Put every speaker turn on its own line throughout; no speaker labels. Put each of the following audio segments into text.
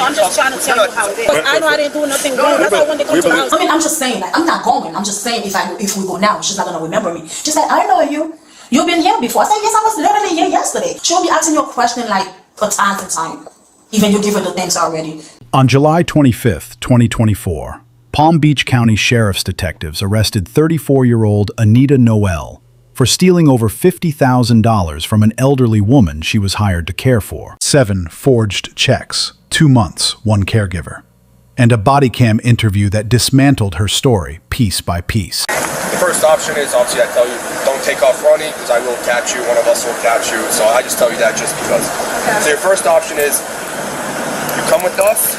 I'm just trying to tell you how it is. I know I didn't do nothing wrong. That's why when they come to the house.
I mean, I'm just saying, like, I'm not going. I'm just saying if we go now, she's not gonna remember me. She's like, I know you. You've been here before. I said, yes, I was literally here yesterday. She'll be asking you a question like for time to time. Even you give her the things already.
On July 25th, 2024, Palm Beach County Sheriff's detectives arrested 34-year-old Anita Noel for stealing over $50,000 from an elderly woman she was hired to care for. 7 forged checks, 2 months, 1 caregiver, and a Bodycam interview that dismantled her story piece by piece.
The first option is, obviously, I tell you, don't take off running because I will catch you, one of us will catch you, so I just tell you that just because. Okay. So your first option is, you come with us,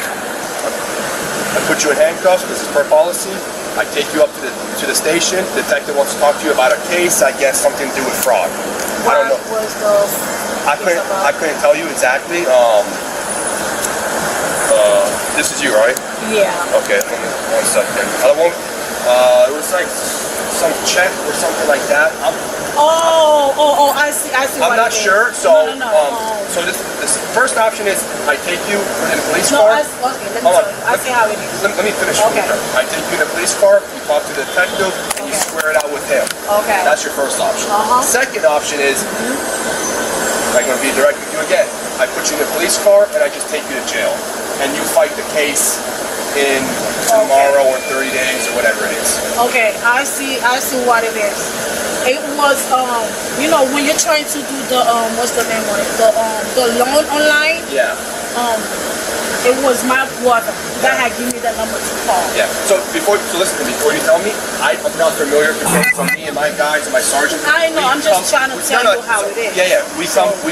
I put you in handcuffs, this is per policy, I take you up to the station, the detective wants to talk to you about a case, I guess something to do with fraud.
What
I don't know.
Was the
I couldn't tell you exactly. This is you, right?
Yeah.
Okay, 1 second. It was like some check or something like that.
I see.
I'm not sure. So,
no.
So this first option is I take you in a police
Okay,
car.
let me tell you. I see how it is.
Let me finish.
Okay.
I take you in a police car. You talk to the detective, and you square it out with him.
Okay.
That's your first option. Second option is I'm going to be direct with you again. I put you in a police car, and I just take you to jail, and you fight the case in tomorrow or 30 days or whatever it is.
Okay, I see what it is. It was you know, when you're trying to do the what's the name on it? The loan online.
Yeah.
It was my brother that had given me the number to call.
Yeah. So listen to me. Before you tell me, I'm not familiar from me and my guys and my sergeant.
I know. I'm just trying to tell you how it is.
Yeah. We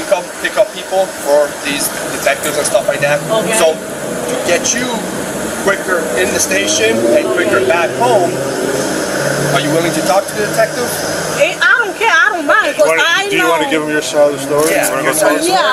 come pick up people for these detectives and stuff like that.
Okay.
So to get you quicker in the station and quicker back home, are you willing to talk to the detective?
I don't care. I don't mind because I know.
Do you want to give him your side of the story?
Yeah,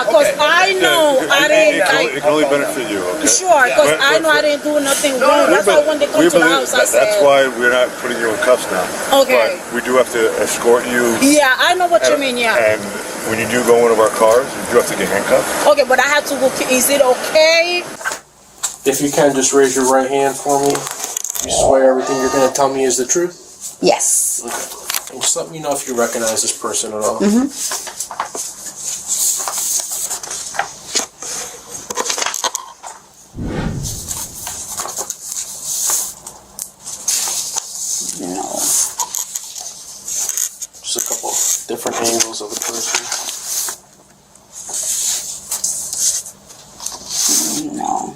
because I know I didn't.
It can only benefit you. Okay?
Sure, because I know I didn't do nothing wrong. That's why when they come to the house, I said.
That's why we're not putting you in cuffs now.
Okay.
But we do have to escort you.
Yeah, I know what you mean. Yeah.
And when you do go in one of our cars, you do have to get handcuffed.
Okay, but I have to go. Is it okay?
If you can, just raise your right hand for me. You swear everything you're going to tell me is the truth?
Yes.
Okay. And just let me know if you recognize this person at all.
No.
Just a couple different angles of the person.
No.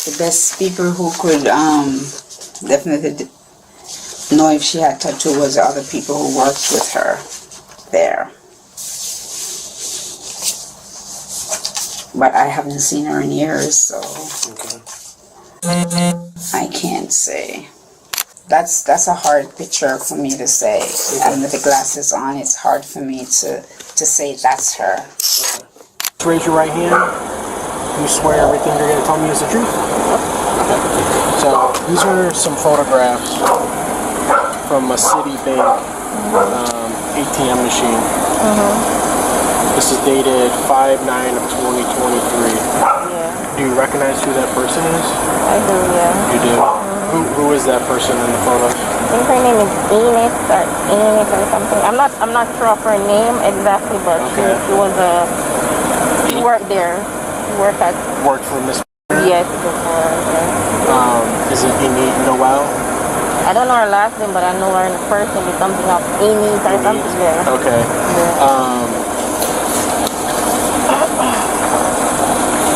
The best people who could definitely know if she had tattoo was the other people who worked with her there. But I haven't seen her in years, so I can't say. That's a hard picture for me to say. And with the glasses on, it's hard for me to say that's her.
Raise your right hand. You swear everything you're going to tell me is the truth? Okay. So these are some photographs from a Citibank ATM machine. This is dated 5/9 of 2023.
Yeah.
Do you recognize who that person is?
I do, yeah.
You do? Who is that person in the photo?
I think her name is Enid or something. I'm not sure of her name exactly, but she was she worked there.
Worked for Miss.
Yes, before. Yeah.
Is it Anita Noel?
I don't know her last name, but I know her in person. It's something of Amy or something. Yeah.
Okay.
Yeah.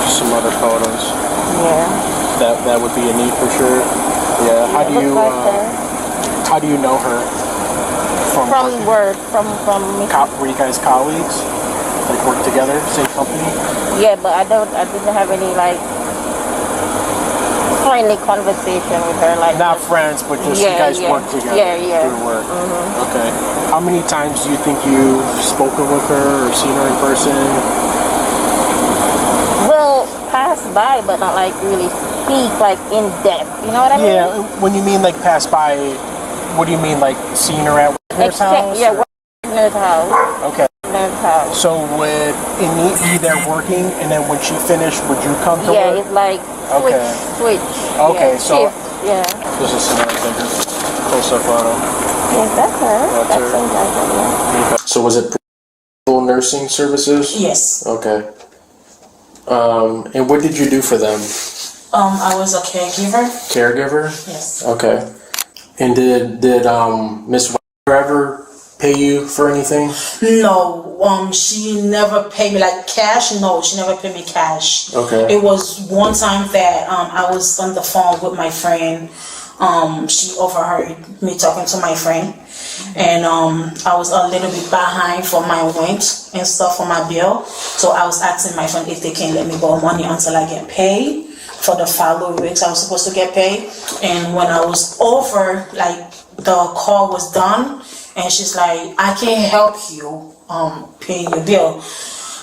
Some other photos.
Yeah.
That would be Anita for sure. Yeah. How do you know her? From
work. From
were you guys colleagues? Like work together, same company?
Yeah, but I didn't have any like friendly conversation with her, like
not friends, but just you guys work together through work. Okay. How many times do you think you've spoken with her or seen her in person?
Well, pass by, but not like really speak like in depth. You know what I mean?
Yeah. When you mean like pass by, what do you mean, like seeing her at Wagner's house?
Yeah, Wagner's house.
Okay.
partner's house.
So would Anita be there working, and then when she finished, would you come to
Yeah,
work?
it's like switch.
Okay,
yeah,
so-
shift, yeah.
This is another bigger close-up photo.
Yes, that's her.
That's
That
her.
seems like her, yeah.
So was it full nursing services?
Yes.
Okay. And what did you do for them?
I was a caregiver.
Caregiver?
Yes.
Okay. And did Miss ever pay you for anything?
No, she never paid me like cash. No, she never paid me cash.
Okay.
It was one time that I was on the phone with my friend. She overheard me talking to my friend, and I was a little bit behind for my rent and stuff for my bill. So I was asking my friend if they can let me borrow money until I get paid for the following weeks I was supposed to get paid. And when I was over, like the call was done, and she's like, I can't help you pay your bill.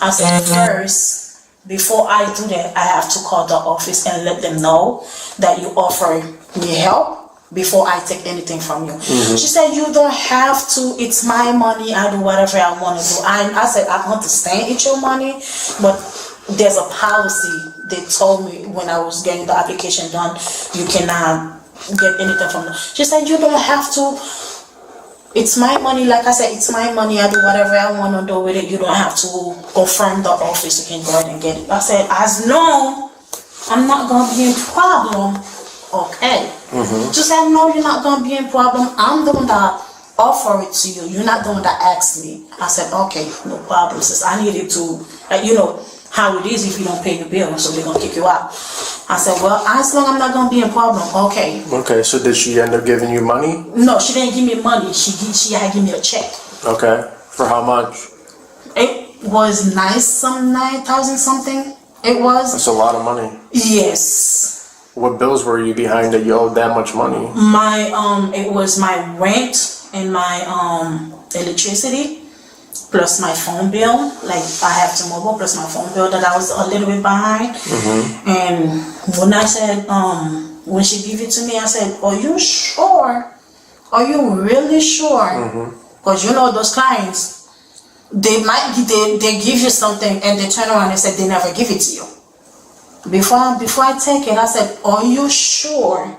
I said, first, before I do that, I have to call the office and let them know that you offer me help before I take anything from you. She said, you don't have to, it's my money, I do whatever I want to do. I said, I understand it's your money, but there's a policy. They told me when I was getting the application done, you cannot get anything from them. She said, you don't have to. It's my money. Like I said, it's my money. I do whatever I want to do with it. You don't have to confirm the office. You can go ahead and get it. I said, as long I'm not going to be in problem, okay. She said, no, you're not going to be in problem. I'm the one that offer it to you. You're not the one that asked me. I said, okay, no problem, sis. I needed to, you know, how it is if you don't pay your bill, so they're going to kick you out. I said, well, as long I'm not going to be in problem, okay.
Okay, so did she end up giving you money?
No, she didn't give me money. She had give me a check.
Okay. For how much?
It was 9,000 something. It was.
That's a lot of money.
Yes.
What bills were you behind that you owed that much money?
My it was my rent and my electricity, plus my phone bill. Like I have T-Mobile, plus my phone bill that I was a little bit behind. And when I said, when she gave it to me, I said, are you sure? Are you really sure? Because you know those clients, they give you something and they turn around and say they never give it to you. Before I take it, I said, are you sure?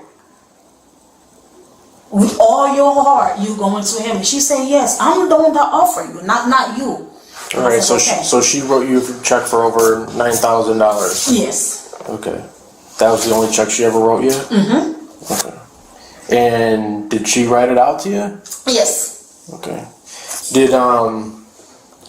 With all your heart, you going to him? She said, yes, I'm the one that offer you, not you.
All right, so
okay.
so she wrote you a check for over $9,000.
Yes.
Okay, that was the only check she ever wrote you. Okay. And did she write it out to you?
Yes.
Okay. Did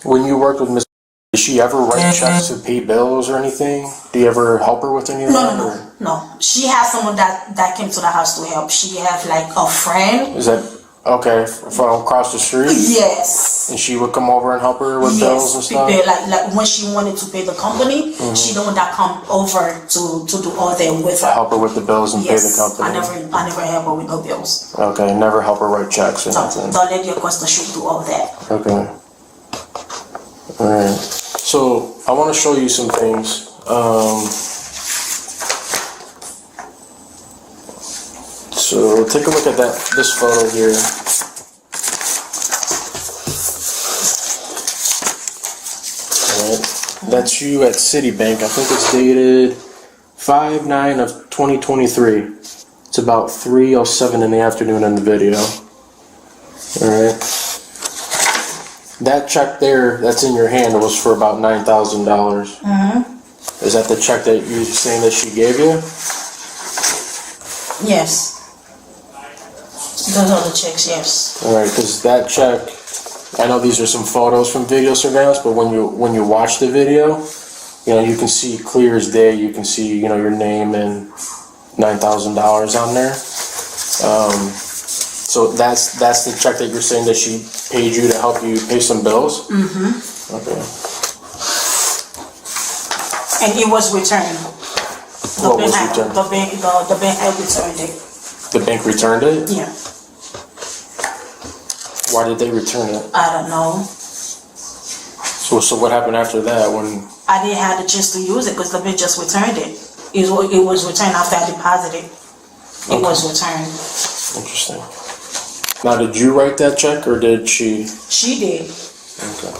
when you worked with Miss, did she ever write checks to pay bills or anything? Do you ever help her with any of that?
No. She has someone that came to the house to help. She have like a friend.
Is that okay from across the street?
Yes.
And she would come over and help her with bills and stuff?
Like when she wanted to pay the company, she the one that come over to do all that with her.
Help her with the bills and pay the company?
I never help her with no bills.
Okay, never help her write checks or
No,
anything?
don't let your customer shoot do all that.
Okay. Alright. So, I want to show you some things. So, take a look at this photo here. Alright. That's you at Citibank. I think it's dated 5/9 of 2023. It's about 3:07 in the afternoon in the video. Alright. That check there that's in your hand was for about $9,000. Is that the check that you're saying that she gave you?
Yes. Those are the checks, yes.
Alright, because that check, I know these are some photos from video surveillance, but when you watch the video, you know, you can see clear as day, you can see, you know, your name and $9,000 on there. So that's the check that you're saying that she paid you to help you pay some bills? Okay.
And it was returned.
What was returned?
The bank had returned it.
The bank returned it?
Yeah.
Why did they return it?
I don't know.
So what happened after that when...
I didn't have the chance to use it because the bank just returned it. It was returned after I deposited. It was returned.
Interesting. Now, did you write that check or did she?
She did.
Okay.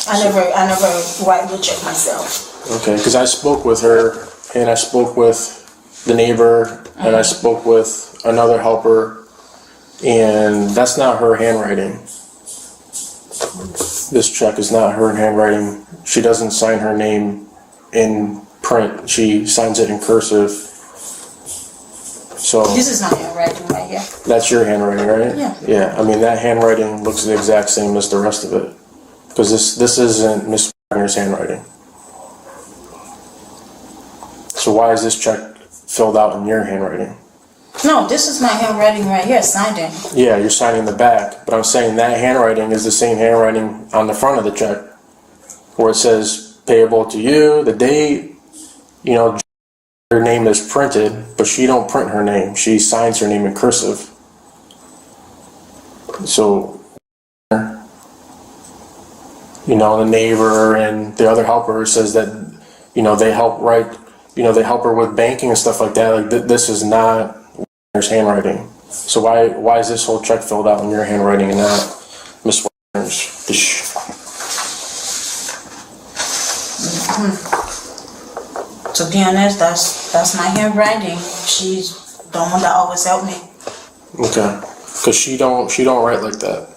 I never write the check myself.
Okay, because I spoke with her, and I spoke with the neighbor, and I spoke with another helper, and that's not her handwriting. This check is not her handwriting. She doesn't sign her name in print. She signs it in cursive. So
This is my handwriting right here.
that's your handwriting, right?
Yeah.
Yeah, I mean, that handwriting looks the exact same as the rest of it. Because this isn't Miss Wagner's handwriting. So why is this check filled out in your handwriting?
No, this is my handwriting right here, signed in.
Yeah, you're signing the back, but I'm saying that handwriting is the same handwriting on the front of the check, where it says payable to you, the date, you know, her name is printed, but she don't print her name. She signs her name in cursive. So, you know, the neighbor and the other helper says that, you know, they help write, you know, they help her with banking and stuff like that. Like, this is not Wagner's handwriting. So why is this whole check filled out in your handwriting and not Miss Wagner's?
To be honest, that's my handwriting. She's the one that always helped me.
Okay, because she don't write like that.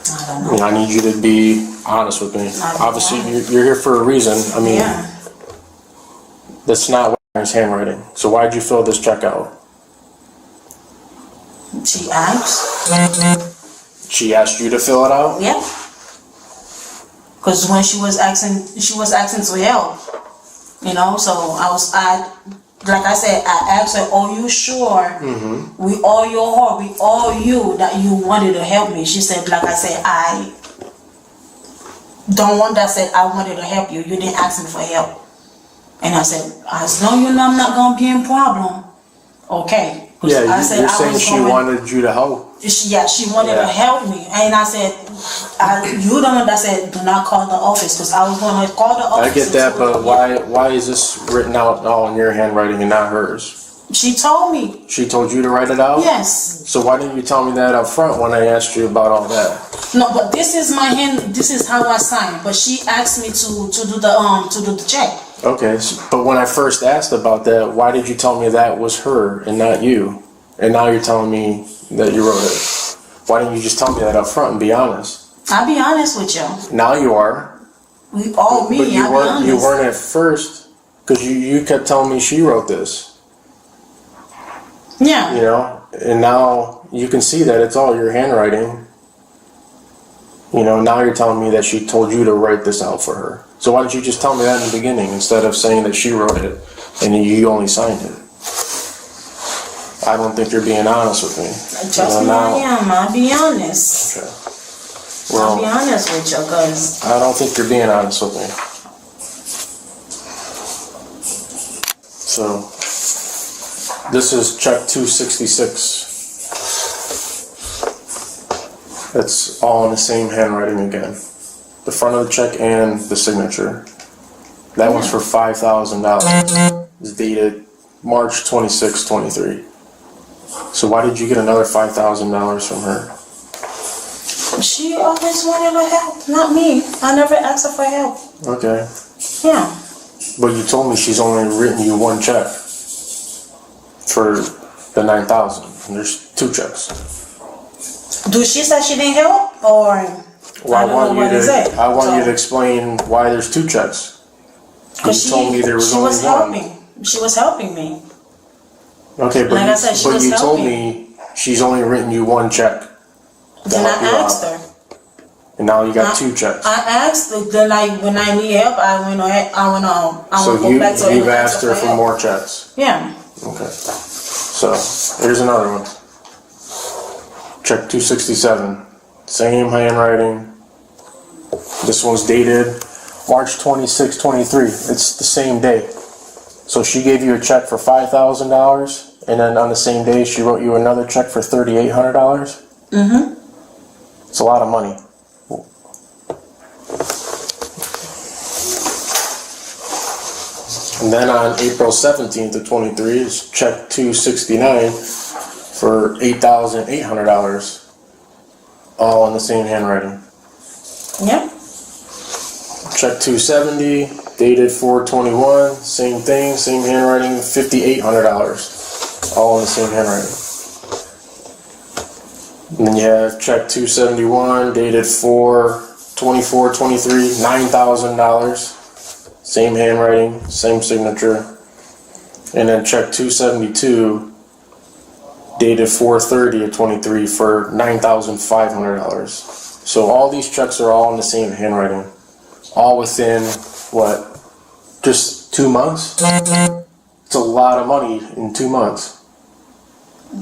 I don't know.
I mean, I need you to be honest with me. Obviously, you're here for a reason. I mean,
Yeah.
that's not Wagner's handwriting. So why'd you fill this check out?
She asked.
She asked you to fill it out?
Yeah. Because when she was asking to help, you know. So like I said, I asked her, "Are you sure? We all your heart, we all you that you wanted to help me?" She said, "Like I said, I don't want that. Said I wanted to help you. You didn't ask me for help." And I said, "As long as you know I'm not gonna be in problem, okay."
Yeah,
I said
you're
I
saying
was
she
going-
wanted you to help.
She wanted
Yeah.
to help me, and I said, "You the one that said do not call the office," because I was going to call the office.
I get that, but why is this written out all in your handwriting and not hers?
She told me.
She told you to write it out?
Yes.
So why didn't you tell me that up front when I asked you about all that?
No, but this is my hand. This is how I sign. But she asked me to do the check.
Okay, but when I first asked about that, why did you tell me that was her and not you? And now you're telling me that you wrote it. Why didn't you just tell me that up front and be honest?
I'll be honest with you.
Now you are.
We all me.
But you
I'll be
weren't.
honest.
You weren't at first because you kept telling me she wrote this.
Yeah.
You know, and now you can see that it's all your handwriting. You know, now you're telling me that she told you to write this out for her. So why didn't you just tell me that in the beginning instead of saying that she wrote it and you only signed it? I don't think you're being honest with me.
Trust me, I am. I'll be honest.
Okay.
I'll be
Well,
honest with you, cause
I don't think you're being honest with me. So, this is check 266. It's all in the same handwriting again. The front of the check and the signature. That one's for $5,000. It's dated March 26, 23. So why did you get another $5,000 from her?
she always wanted to help, not me. I never asked her for help.
Okay.
Yeah.
But you told me she's only written you one check for the $9,000. And there's two checks.
Do she say she didn't help, or
Well, I want you to explain why there's two checks. You told me there was only one.
She was helping me.
Okay, but
Like I said, she was
you told
helping.
me she's only written you one check. to
Then
help you
I asked
out.
her.
And now you got two checks.
I asked her. Then when I need help, I went go back to her.
You've asked her for
help.
more checks.
Yeah.
Okay. So here's another one. Check 267. Same handwriting. This one's dated March 26, 23. It's the same day. So she gave you a check for $5,000, and then on the same day she wrote you another check for $3,800.
Mm-hmm.
It's a lot of money. And then on April 17th of 23 is check 269. for $8,800, all in the same handwriting.
Yep.
Check 270, dated 4/21, same thing, same handwriting, $5,800, all in the same handwriting. And then you have check 271, dated 4/24/23, $9,000, same handwriting, same signature. And then check 272, dated 4/30/23 for $9,500. So all these checks are all in the same handwriting, all within what, just 2 months? It's a lot of money in 2 months.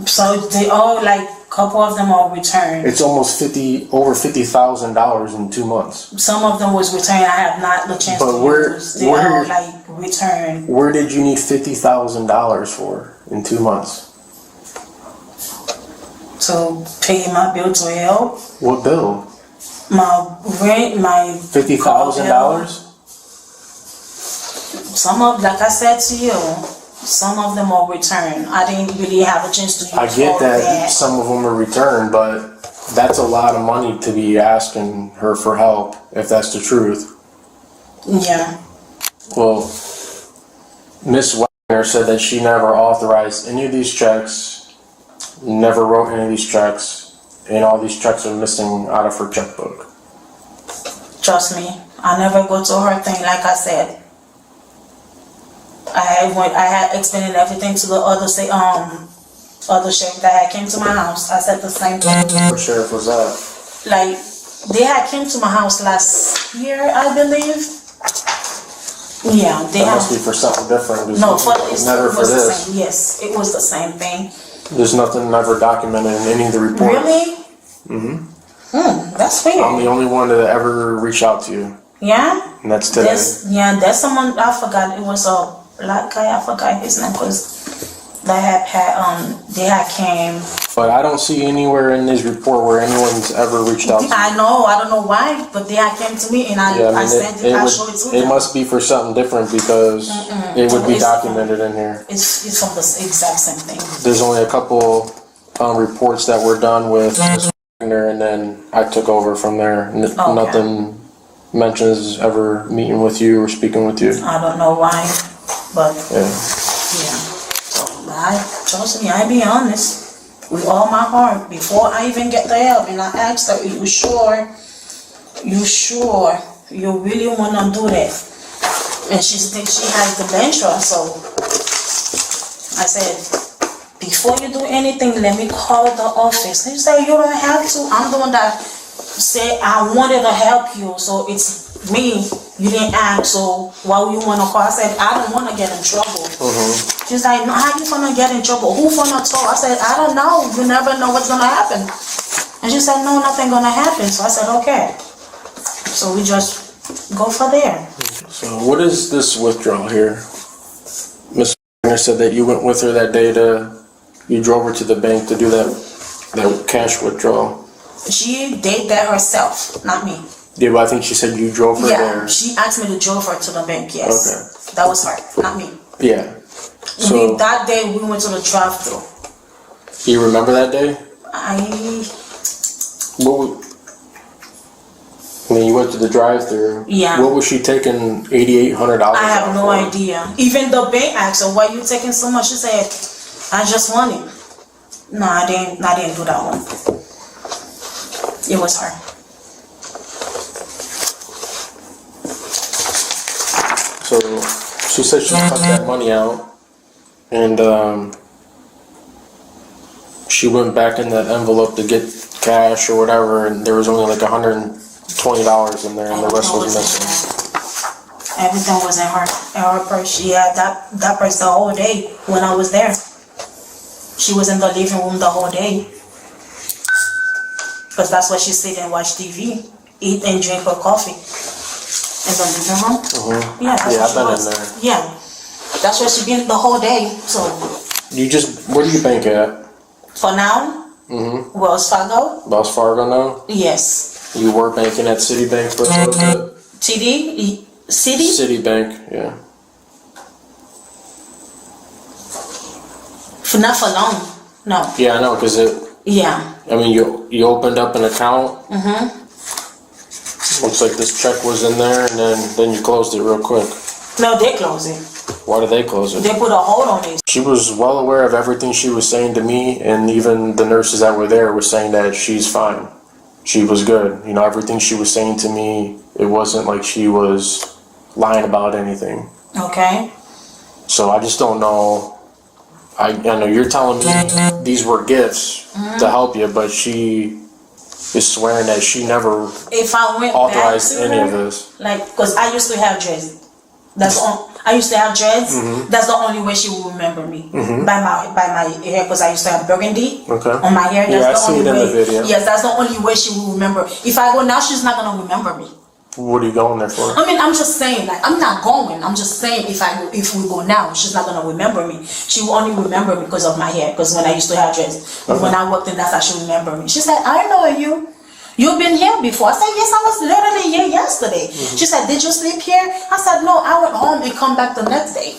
So they all, like, couple of them are returned.
It's almost over $50,000 in 2 months.
Some of them was returned. I have not the chance
But
to
where-
use. They
where-
all, like, returned.
Where did you need $50,000 for in 2 months?
To pay my bill to help.
What bill?
My rent, my
$50,000?
some of, like I said to you, some of them are returned. I didn't really have a chance to use
I get
all
that some of them are returned, but that's a lot of money to be asking her for help, if that's the truth.
Yeah.
Well, Miss Wagner said that she never authorized any of these checks, never wrote any of these checks, and all these checks are missing out of her checkbook.
Trust me, I never go to her thing. Like I said, I had explained everything to the other other sheriff that had came to my house. I said the same thing.
What sheriff was that?
Like, they had came to my house last year, I believe. Yeah, they
That
had.
must be for something different.
No,
it's never
it
for
was the
this.
same. Yes, it was the same thing.
There's nothing ever documented in any of the reports.
Really? That's weird.
I'm the only one that ever reached out to you,
Yeah.
and that's today.
There's someone I forgot. It was a black guy. I forgot his name because they had came.
But I don't see anywhere in this report where anyone's ever reached out to you.
I know. I don't know why, but they had came to me and I sent it. I showed it to
it
them.
must be for something different because it would be
It's-
documented in here.
It's from the exact same thing.
There's only a couple reports that were done with Ms. Wagner, and then I took over from there. Nothing mentions ever meeting with you or speaking with you.
I don't know why, but
Yeah.
yeah. Trust me, I be honest with all my heart before I even get the help, and I asked her, "You sure? You sure you really wanna do that?" And she thinks she has dementia, so I said, "Before you do anything, let me call the office." She said, "You don't have to. I'm the one that said I wanted to help you, so it's me. You didn't ask, so why would you wanna call?" I said, "I don't wanna get in trouble." She's like, "No, how you gonna get in trouble? Who gonna talk?" I said, "I don't know. You never know what's gonna happen." And she said, "No, nothing gonna happen." So I said, "Okay." So we just go for there.
So what is this withdrawal here? Ms. Wagner said that you went with her that day you drove her to the bank to do that cash withdrawal.
She did that herself, not me.
Yeah, but I think she said you drove her
Yeah,
there.
she asked me to drive her to the bank. Yes,
Okay.
that was her, not me.
Yeah. So,
That day we went to the drive-thru.
you remember that day? When you went to the drive-thru,
Yeah.
what was she taking $8,800
I have no
for?
idea. Even the bank asked her, "Why you taking so much?" She said, "I just want it." No, I didn't do that one. It was her.
So she said she cut that money out, and she went back in that envelope to get cash or whatever, and there was only like $120 in there, and the rest was missing.
Everything was in her purse. She had that purse the whole day when I was there. She was in the living room the whole day. Because that's where she sit and watch TV, eat and drink her coffee. In the living room. Yeah, that's
Yeah,
where
I've
she
been
was.
in there.
Yeah. That's where she been the whole day. So
Where do you bank at?
for now, Wells Fargo,
Wells Fargo now?
yes.
You were banking at Citibank for a little bit?
TD, City,
Citibank, yeah.
for not for long. No.
Yeah, I know, because
Yeah.
I mean, you opened up an account. Looks like this check was in there, and then you closed it real quick.
No, they close it.
Why did they close it?
They put a hold on it.
She was well aware of everything she was saying to me, and even the nurses that were there were saying that she's fine. She was good. You know, everything she was saying to me, it wasn't like she was lying about anything.
Okay.
So I just don't know. I know you're telling me these were gifts to help you, but she is swearing that she never
If I went
authorized
back to
any
her,
of this.
like, because I used to have dreads. I used to have dreads. That's the only way she will remember me, by my hair, because I used to have burgundy on my hair.
Yeah, I
That's
see it in the video.
Yes, that's the only way she will remember. If I go now, she's not gonna remember me.
What are you going there for?
I mean, I'm just saying, like, I'm not going. I'm just saying, if we go now, she's not gonna remember me. She will only remember me because of my hair. Because when I used to have dreads, when I walked in, that's how she remember me. She said, "I know you. You've been here before." I said, "Yes, I was literally here yesterday." She said, "Did you sleep here?" I said, "No, I went home and come back the next day."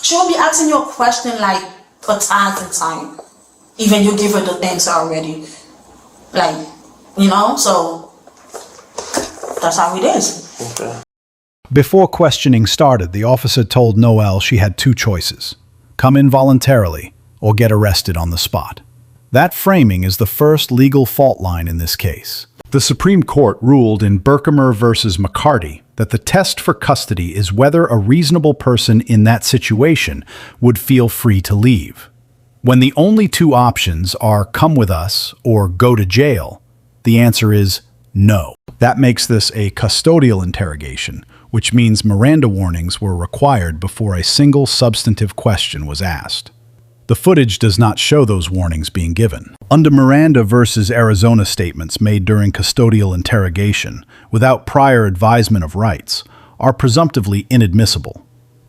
She will be asking you a question like for times and time. Even you give her the answer already. Like, you know, so that's how it is.
Okay.
Before questioning started, the officer told Noel she had two choices: come in voluntarily or get arrested on the spot. That framing is the first legal fault line in this case. The Supreme Court ruled in Berkemer versus McCarty that the test for custody is whether a reasonable person in that situation would feel free to leave. When the only two options are come with us or go to jail, the answer is no. That makes this a custodial interrogation, which means Miranda warnings were required before a single substantive question was asked. The footage does not show those warnings being given. Under Miranda versus Arizona statements made during custodial interrogation, without prior advisement of rights, are presumptively inadmissible.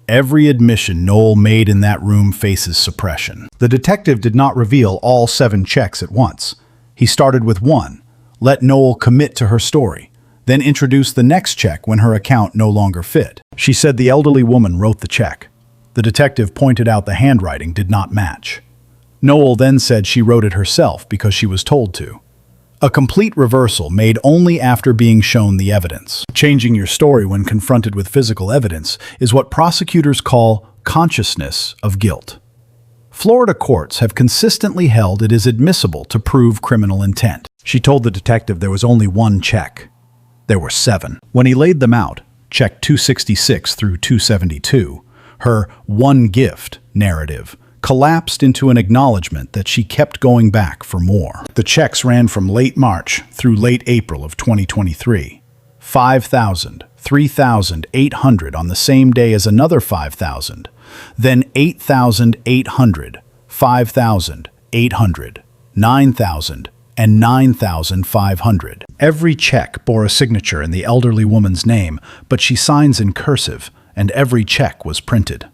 Every admission Noel made in that room faces suppression. The detective did not reveal all 7 checks at once. He started with 1, let Noel commit to her story, then introduced the next check when her account no longer fit. She said the elderly woman wrote the check. The detective pointed out the handwriting did not match. Noel then said she wrote it herself because she was told to. A complete reversal made only after being shown the evidence. Changing your story when confronted with physical evidence is what prosecutors call consciousness of guilt. Florida courts have consistently held it is admissible to prove criminal intent. She told the detective there was only 1 check. There were 7. When he laid them out, check 266 through 272, her one gift narrative collapsed into an acknowledgement that she kept going back for more. The checks ran from late March through late April of 2023. $5,000, $3,800 on the same day as another $5,000, then $8,800, $5,800, $9,000, and $9,500. Every check bore a signature in the elderly woman's name, but she signs in cursive, and every check was printed.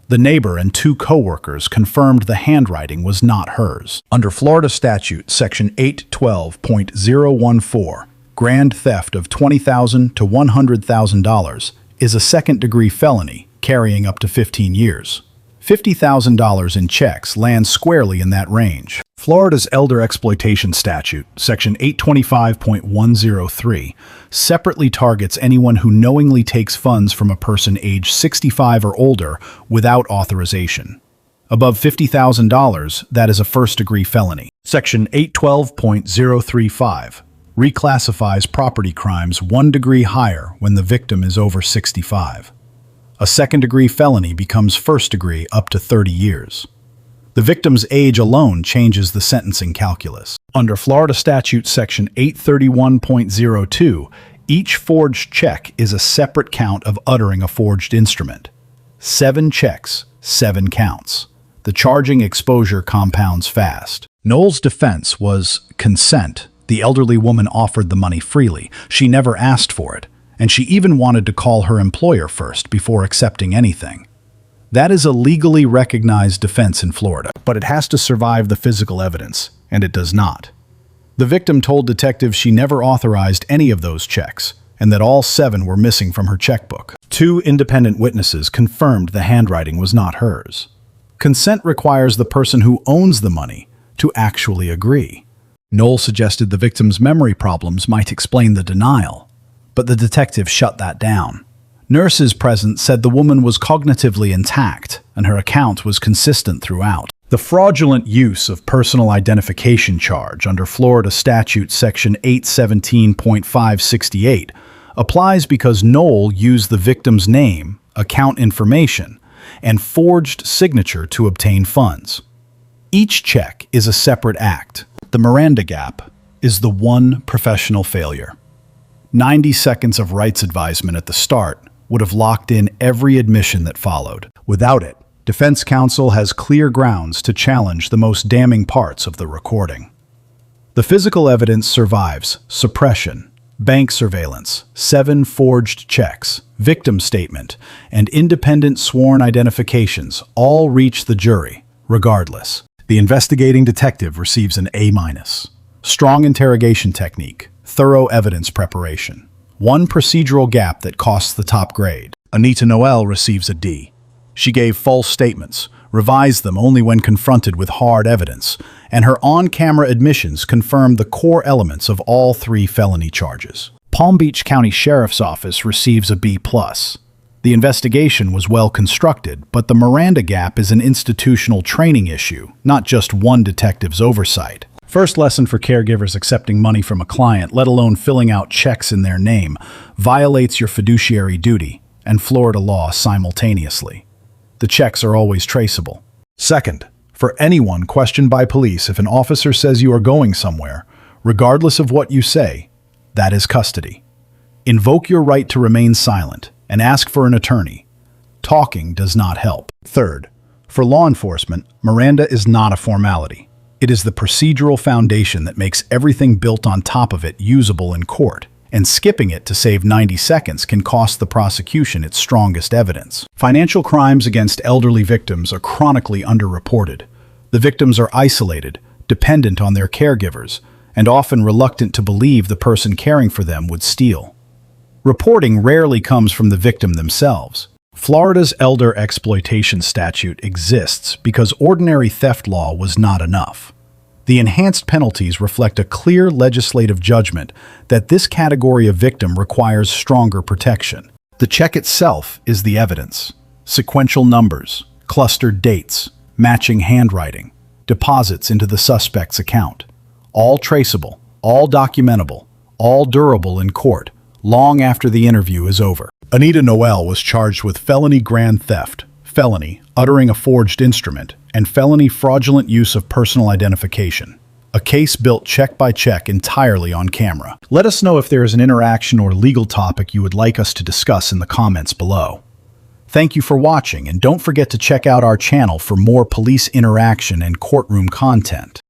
The neighbor and 2 co-workers confirmed the handwriting was not hers. Under Florida statute, section 812.014, grand theft of $20,000 to $100,000 is a second-degree felony, carrying up to 15 years. $50,000 in checks lands squarely in that range. Florida's elder exploitation statute, section 825.103, separately targets anyone who knowingly takes funds from a person aged 65 or older without authorization. Above $50,000, that is a first-degree felony. Section 812.035 reclassifies property crimes 1 degree higher when the victim is over 65. A second-degree felony becomes first-degree up to 30 years. The victim's age alone changes the sentencing calculus. Under Florida statute section 831.02, each forged check is a separate count of uttering a forged instrument. 7 checks, 7 counts. The charging exposure compounds fast. Noel's defense was consent. The elderly woman offered the money freely. She never asked for it, and she even wanted to call her employer first before accepting anything. That is a legally recognized defense in Florida, but it has to survive the physical evidence, and it does not. The victim told detectives she never authorized any of those checks, and that all 7 were missing from her checkbook. 2 independent witnesses confirmed the handwriting was not hers. Consent requires the person who owns the money to actually agree. Noel suggested the victim's memory problems might explain the denial, but the detective shut that down. Nurses present said the woman was cognitively intact and her account was consistent throughout. The fraudulent use of personal identification charge under Florida Statute Section 817.568 applies because Noel used the victim's name, account information, and forged signature to obtain funds. Each check is a separate act. The Miranda gap is the one professional failure. 90 seconds of rights advisement at the start would have locked in every admission that followed. Without it, defense counsel has clear grounds to challenge the most damning parts of the recording. The physical evidence survives suppression, bank surveillance, 7 forged checks, victim statement, and independent sworn identifications all reach the jury, regardless. The investigating detective receives an A-. Strong interrogation technique, thorough evidence preparation. One procedural gap that costs the top grade. Anita Noel receives a D. She gave false statements, revised them only when confronted with hard evidence, and her on-camera admissions confirmed the core elements of all 3 felony charges. Palm Beach County Sheriff's Office receives a B+. The investigation was well constructed, but the Miranda gap is an institutional training issue, not just one detective's oversight. First lesson for caregivers: accepting money from a client, let alone filling out checks in their name, violates your fiduciary duty and Florida law simultaneously. The checks are always traceable. Second, for anyone questioned by police, if an officer says you are going somewhere, regardless of what you say, that is custody. Invoke your right to remain silent and ask for an attorney. Talking does not help. Third, for law enforcement, Miranda is not a formality. It is the procedural foundation that makes everything built on top of it usable in court, and skipping it to save 90 seconds can cost the prosecution its strongest evidence. Financial crimes against elderly victims are chronically underreported. The victims are isolated, dependent on their caregivers, and often reluctant to believe the person caring for them would steal. Reporting rarely comes from the victim themselves. Florida's elder exploitation statute exists because ordinary theft law was not enough. The enhanced penalties reflect a clear legislative judgment that this category of victim requires stronger protection. The check itself is the evidence. Sequential numbers, clustered dates, matching handwriting, deposits into the suspect's account. All traceable, all documentable, all durable in court, long after the interview is over. Anita Noel was charged with felony grand theft, felony uttering a forged instrument, and felony fraudulent use of personal identification. A case built check by check entirely on camera. Let us know if there is an interaction or legal topic you would like us to discuss in the comments below. Thank you for watching, and don't forget to check out our channel for more police interaction and courtroom content.